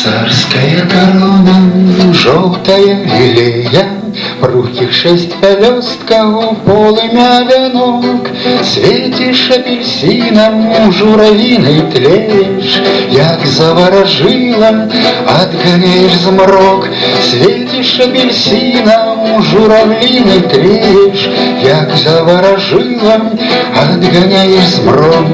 Царская корона, желтая лилия, в руки 6 пелестков, полымя венок. Светишь апельсином, журавиной тлеешь, як заворожила, отгоняешь змрок. Светишь апельсином, журавлиной тлеешь, як заворожила, отгоняешь змрок.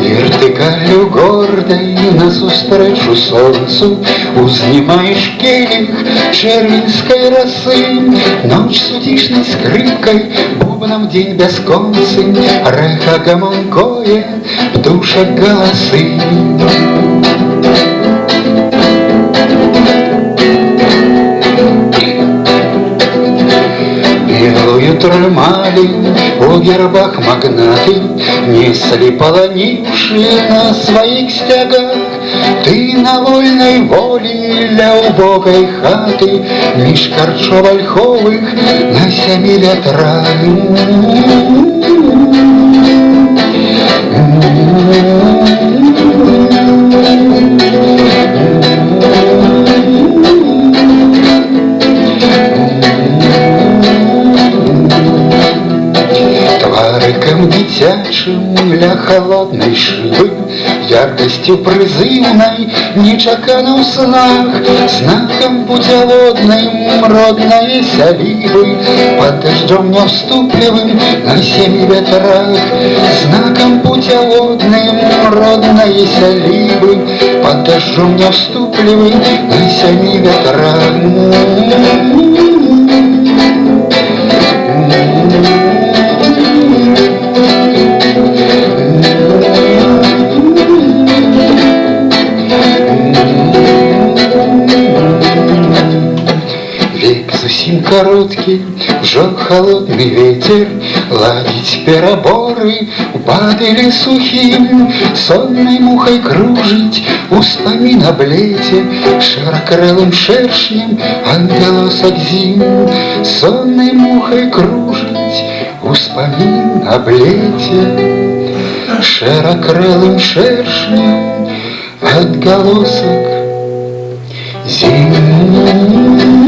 Вертикалью гордой назустречу солнцу узнімаєш келих червінської роси. Ночь с утишной скрипкой, бубном день бесконцый, рехо гомонкое, в душах голосы. Белую тримали у гербах магнаты, несли полонившие на своих стягах. Ты на вольной воле для убогой хаты, меж корчов ольховых на 7 ветрах. Твариком дитячим для холодной шибы, яркостью призывной, нечакано в снах, знаком путеводным родной сялибы, под дождем невступливым на 7 ветрах. Знаком путеводным родной сялибы, под дождем невступливым на 7 ветрах. Зусім короткий, жёг холодный ветер, ладить переборы в бадыле сухим, сонной мухой кружить успомин об лете, широкрылым шершнем ангелосок зим. Сонной мухой кружить успомин об лете, широкрылым шершнем отголосок зим.